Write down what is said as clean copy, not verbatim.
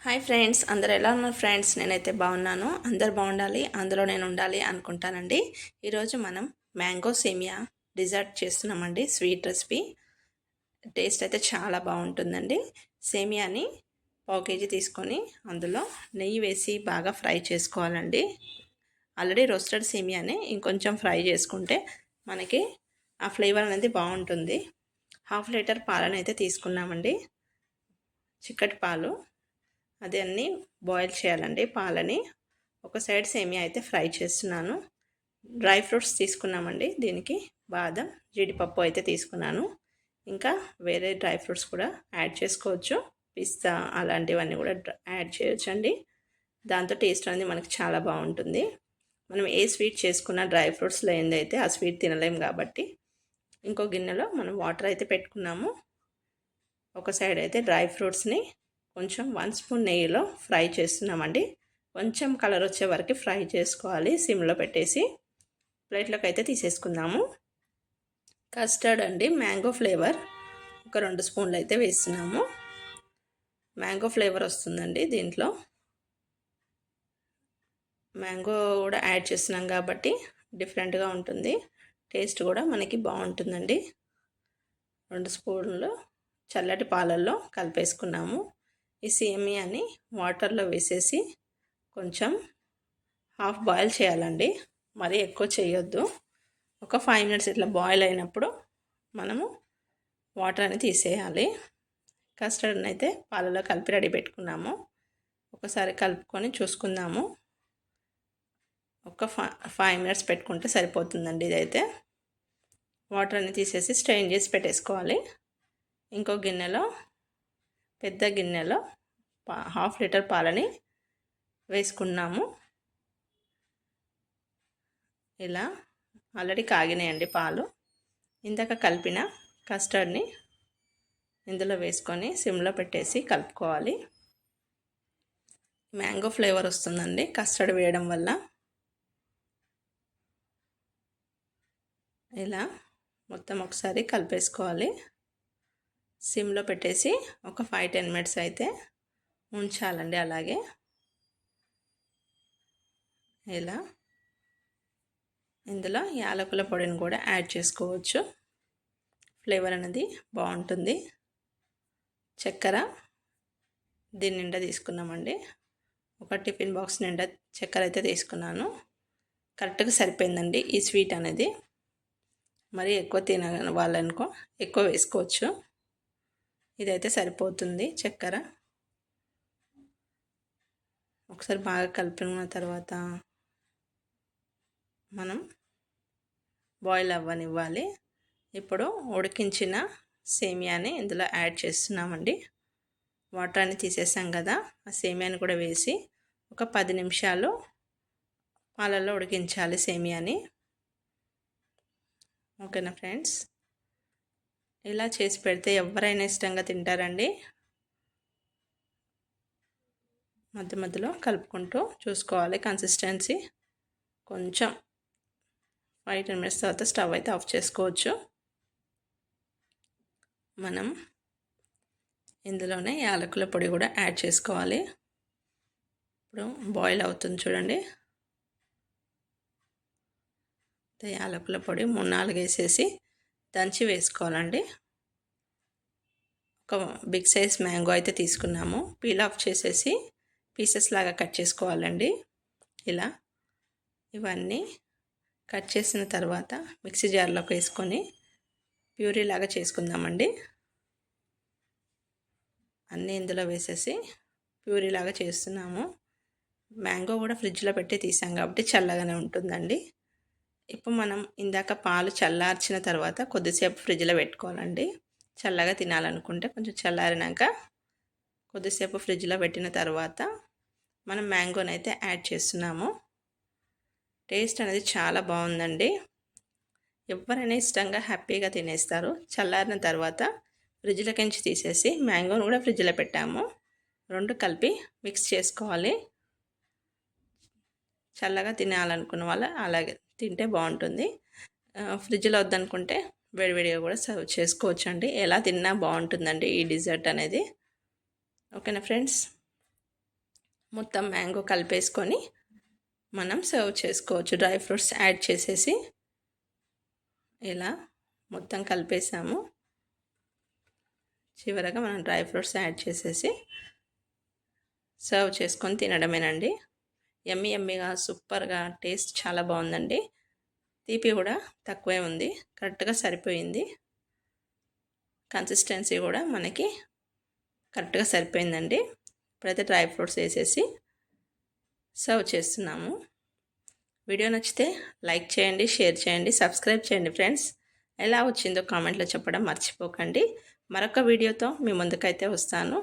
Hi friends, అందరు ఎలా ఉన్నారు ఫ్రెండ్స్? నేనైతే బాగున్నాను. అందరు బాగుండాలి, అందులో నేను ఉండాలి అనుకుంటానండి. ఈరోజు మనం మ్యాంగో సేమియా డిజర్ట్ చేస్తున్నామండి. Sweet recipe. టేస్ట్ అయితే చాలా బాగుంటుందండి. సేమియాని పావు కేజీ తీసుకొని అందులో నెయ్యి వేసి బాగా ఫ్రై చేసుకోవాలండి. ఆల్రెడీ రోస్టెడ్ సేమియాని ఇంకొంచెం ఫ్రై చేసుకుంటే మనకి ఆ ఫ్లేవర్ అనేది బాగుంటుంది. 1/2 లీటర్ పాలను అయితే తీసుకున్నామండి. చిక్కటి పాలు. అది అన్నీ బాయిల్ చేయాలండి. పాలని ఒక సైడ్ సేమియా అయితే ఫ్రై చేస్తున్నాను. డ్రై ఫ్రూట్స్ తీసుకున్నామండి. దీనికి బాదం, జీడిపప్పు అయితే తీసుకున్నాను. ఇంకా వేరే డ్రై ఫ్రూట్స్ కూడా యాడ్ చేసుకోవచ్చు. పిస్తా అలాంటివన్నీ కూడా యాడ్ చేయొచ్చండి. దాంతో టేస్ట్ అనేది మనకి చాలా బాగుంటుంది. మనం ఏ స్వీట్ చేసుకున్నా డ్రై ఫ్రూట్స్ లేనిదైతే ఆ స్వీట్ తినలేం కాబట్టి ఇంకో గిన్నెలో మనం వాటర్ అయితే పెట్టుకున్నాము. ఒక సైడ్ అయితే డ్రై ఫ్రూట్స్ని కొంచెం 1 స్పూన్ నెయ్యిలో ఫ్రై చేస్తున్నామండి. కొంచెం కలర్ వచ్చే వరకు ఫ్రై చేసుకోవాలి. సిమ్లో పెట్టేసి ప్లేట్లోకి అయితే తీసేసుకుందాము. కస్టర్డ్ అండి, మ్యాంగో ఫ్లేవర్ ఒక 2 స్పూన్లు అయితే వేస్తున్నాము. మ్యాంగో ఫ్లేవర్ వస్తుందండి దీంట్లో. మ్యాంగో కూడా యాడ్ చేస్తున్నాం కాబట్టి డిఫరెంట్గా ఉంటుంది. టేస్ట్ కూడా మనకి బాగుంటుందండి. 2 స్పూన్లు చల్లటి పాలల్లో కలిపేసుకున్నాము. ఈ సేమియాని వాటర్లో వేసేసి కొంచెం హాఫ్ బాయిల్ చేయాలండి. మరీ ఎక్కువ చేయొద్దు. ఒక 5 మినిట్స్ ఇట్లా బాయిల్ అయినప్పుడు మనము వాటర్ అని తీసేయాలి. కస్టర్డ్ని అయితే పాలలో కలిపి రెడీ పెట్టుకున్నాము. ఒకసారి కలుపుకొని చూసుకుందాము. ఒక 5 మినిట్స్ పెట్టుకుంటే సరిపోతుందండి. ఇదైతే వాటర్ అన్ని తీసేసి స్ట్రెయిన్ చేసి పెట్టేసుకోవాలి. ఇంకో గిన్నెలో, పెద్ద గిన్నెలో 1/2 లీటర్ పాలని వేసుకున్నాము. ఇలా ఆల్రెడీ కాగినాయండి పాలు. ఇందాక కలిపిన కస్టర్డ్ని ఇందులో వేసుకొని సిమ్లో పెట్టేసి కలుపుకోవాలి. మ్యాంగో ఫ్లేవర్ వస్తుందండి కస్టర్డ్ వేయడం వల్ల. ఇలా మొత్తం ఒకసారి కలిపేసుకోవాలి. సిమ్లో పెట్టేసి ఒక 5-10 మినిట్స్ అయితే ఉంచాలండి. అలాగే ఇలా ఇందులో యాలకుల పొడిని కూడా యాడ్ చేసుకోవచ్చు. ఫ్లేవర్ అనేది బాగుంటుంది. చక్కెర దీని నిండా తీసుకున్నామండి. ఒక టిఫిన్ బాక్స్ నిండా చక్కెర అయితే తీసుకున్నాను. కరెక్ట్గా సరిపోయిందండి ఈ స్వీట్ అనేది. మరీ ఎక్కువ తిన వాళ్ళనుకో ఎక్కువ వేసుకోవచ్చు. ఇదైతే సరిపోతుంది చక్కెర. ఒకసారి బాగా కలిపిన తర్వాత మనం బాయిల్ అవ్వనివ్వాలి. ఇప్పుడు ఉడికించిన సేమియాని ఇందులో యాడ్ చేస్తున్నామండి. వాటర్ అని తీసేసాం కదా, ఆ సేమియాని కూడా వేసి ఒక 10 నిమిషాలు పాలల్లో ఉడికించాలి సేమియాని. ఓకేనా ఫ్రెండ్స్? ఇలా చేసి పెడితే ఎవరైనా ఇష్టంగా తింటారండి. మధ్య మధ్యలో కలుపుకుంటూ చూసుకోవాలి కన్సిస్టెన్సీ. కొంచెం 5-10 మినిట్స్ తర్వాత స్టవ్ అయితే ఆఫ్ చేసుకోవచ్చు. మనం ఇందులోనే యాలకుల పొడి కూడా యాడ్ చేసుకోవాలి. ఇప్పుడు బాయిల్ అవుతుంది చూడండి. యాలకుల పొడి 3-4 వేసేసి దంచి వేసుకోవాలండి. ఒక బిగ్ సైజ్ మ్యాంగో అయితే తీసుకున్నాము. పీల్ ఆఫ్ చేసేసి పీసెస్ లాగా కట్ చేసుకోవాలండి. ఇలా ఇవన్నీ కట్ చేసిన తర్వాత మిక్సీ జార్లోకి వేసుకొని ప్యూరీ లాగా చేసుకుందామండి. అన్నీ ఇందులో వేసేసి ప్యూరీ లాగా చేస్తున్నాము. మ్యాంగో కూడా ఫ్రిడ్జ్లో పెట్టి తీసాం కాబట్టి చల్లగానే ఉంటుందండి. ఇప్పుడు మనం ఇందాక పాలు చల్లార్చిన తర్వాత కొద్దిసేపు ఫ్రిడ్జ్లో పెట్టుకోవాలండి. చల్లగా తినాలనుకుంటే కొంచెం చల్లారినాక కొద్దిసేపు ఫ్రిడ్జ్లో పెట్టిన తర్వాత మనం మ్యాంగోని అయితే యాడ్ చేస్తున్నాము. టేస్ట్ అనేది చాలా బాగుందండి. ఎవరైనా ఇష్టంగా హ్యాపీగా తినేస్తారు. చల్లారిన తర్వాత ఫ్రిడ్జ్లోకించి తీసేసి మ్యాంగోని కూడా ఫ్రిడ్జ్లో పెట్టాము. 2 కలిపి మిక్స్ చేసుకోవాలి. చల్లగా తినాలనుకున్న వాళ్ళు అలాగే తింటే బాగుంటుంది. ఫ్రిడ్జ్లో వద్దనుకుంటే వేడివేడిగా కూడా సర్వ్ చేసుకోవచ్చు అండి. ఎలా తిన్నా బాగుంటుందండి ఈ డిజర్ట్ అనేది. ఓకేనా ఫ్రెండ్స్? మొత్తం మ్యాంగో కలిపేసుకొని మనం సర్వ్ చేసుకోవచ్చు. డ్రై ఫ్రూట్స్ యాడ్ చేసేసి ఇలా మొత్తం కలిపేసాము. చివరగా మనం డ్రై ఫ్రూట్స్ యాడ్ చేసేసి సర్వ్ చేసుకొని తినడమేనండి. యమ్మీ యమ్మీగా సూపర్గా టేస్ట్ చాలా బాగుందండి. తీపి కూడా తక్కువే ఉంది, కరెక్ట్గా సరిపోయింది. కన్సిస్టెన్సీ కూడా మనకి కరెక్ట్గా సరిపోయిందండి. ఇప్పుడైతే డ్రై ఫ్రూట్స్ వేసేసి సర్వ్ చేస్తున్నాము. వీడియో నచ్చితే లైక్ చేయండి, షేర్ చేయండి, సబ్స్క్రైబ్ చేయండి ఫ్రెండ్స్. ఎలా వచ్చిందో కామెంట్లో చెప్పడం మర్చిపోకండి. మరొక వీడియోతో మీ ముందుకైతే వస్తాను.